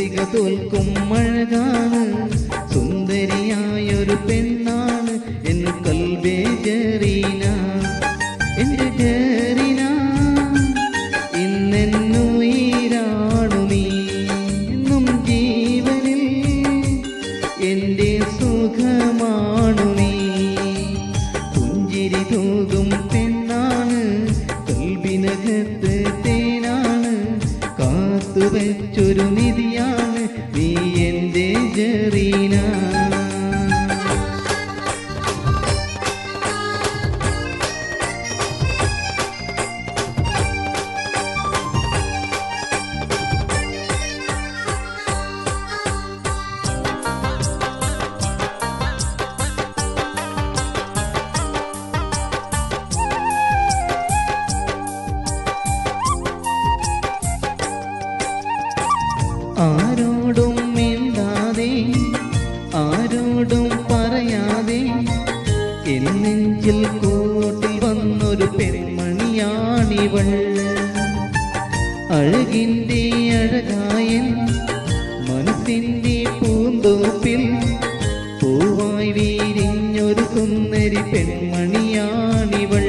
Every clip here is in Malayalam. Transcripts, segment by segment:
ചന്ദ്രിക തോൽക്കും അഴകാണ്, സുന്ദരിയായൊരു പെണ്ണാണ് എൻ കൽബേ ജറീന. എന്റെ ജറീന ഇന്നെന്നുയിരാണു നീ, എന്നും ജീവനിൽ എന്റെ സുഖമാണു നീ. പുഞ്ചിരി തൂകും പെണ്ണാണ്, കൽബിനകത്ത് തേനാണ്, കാത്തുവച്ചൊരു നിധിയാണ് നീ എന്റെ ജറീന. ആരോടും മിണ്ടാതെ ആരോടും പറയാതെ എൻ നെഞ്ചിൽ കൂട്ടിൽ വന്നൊരു പെൺമണിയാണിവൾ. അഴകിൻ്റെ അഴകായൻ മനസ്സിൻ്റെ പൂന്തോപ്പിൽ പൂവായി വീരിഞ്ഞൊരു സുന്ദരി പെൺമണിയാണിവൾ.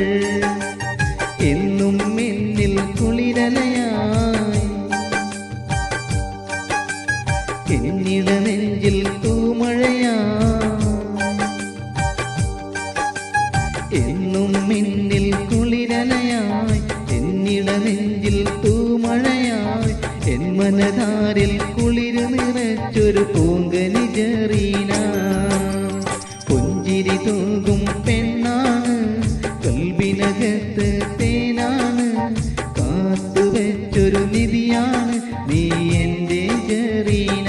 എന്നും എന്നിൽ കുളിരലയായി എന്നിട നെഞ്ചിൽ തൂമഴയാ, എന്നും എന്നിൽ കുളിരലയായി എന്നിട നെഞ്ചിൽ തൂമഴയായി. എൻ മനതാരിൽ കുളിര് നിറച്ചൊരു പൂങ്കനി ജറീന. പുഞ്ചിരി തൂകും പെണ്ണാണ്, കൽബിനകത്ത് തേനാണ്, കാത്തുവച്ചൊരു നിധിയാണ് നീ എന്റെ ജറീന.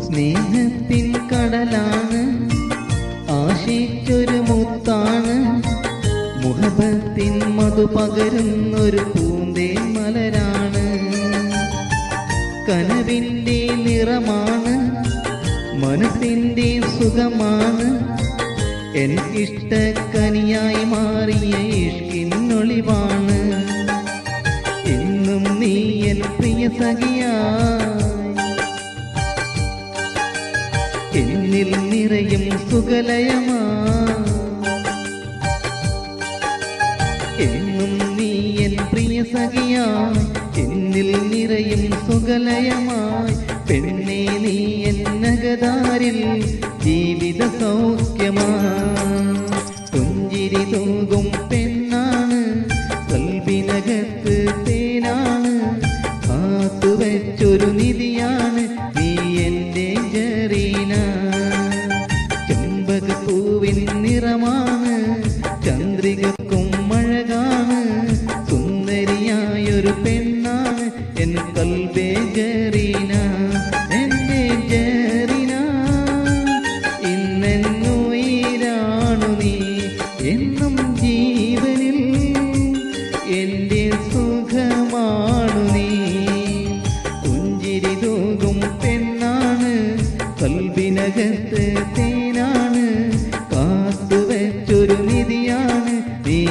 സ്നേഹത്തിൻ കടലാണ്, ആശിച്ചൊരു മുത്താണ്, മുഹബത്തിൻ മധു പകരുന്നൊരു പൂന്തേ മലരാണ്. കനവിൻ്റെ നിറമാണ്, മനസ്സിൻ്റെ സുഖമാണ്, എനിക്കിഷ്ടക്കനിയായി മാറിയ ഇഷ്കിന്നൊളിവാണ്. എന്നും നീ എൻ പ്രിയ സഖിയായി എന്നിൽ നിറയും സുഖലയമാ. എന്നും നീ എൻ പ്രിയ സഖിയായി എന്നിൽ നിറയും സുഖലയമായി. പെണ്ണേ നീ എൻ നഗതാരിൽ ജീവിത സൗഖ്യമാ. പുഞ്ചിരി തൂകും പെണ്ണാണ്, കൽബിനകത്ത് തേനാണ്, കാത്തുവച്ചൊരു നിധിയാണ് നീ എന്റെ ജറീന. ചെമ്പകപ്പൂവിൻ നിറമാണ്, ചന്ദ്രികക്കും അഴകാണ്, സുന്ദരിയായൊരു പെണ്ണാണ് എൻ കൽബേ ജറീന. എന്റെ ജറീന ഇന്നെന്നുയിരാണു നീ, എന്നും ജീവനിൽ എന്റെ സുഖമാണു നീ. പുഞ്ചിരി തൂകും പെണ്ണാണ്, കൽബിനകത്ത് തേനാണ്, കാത്തുവച്ചൊരു നിധിയാണ് നീ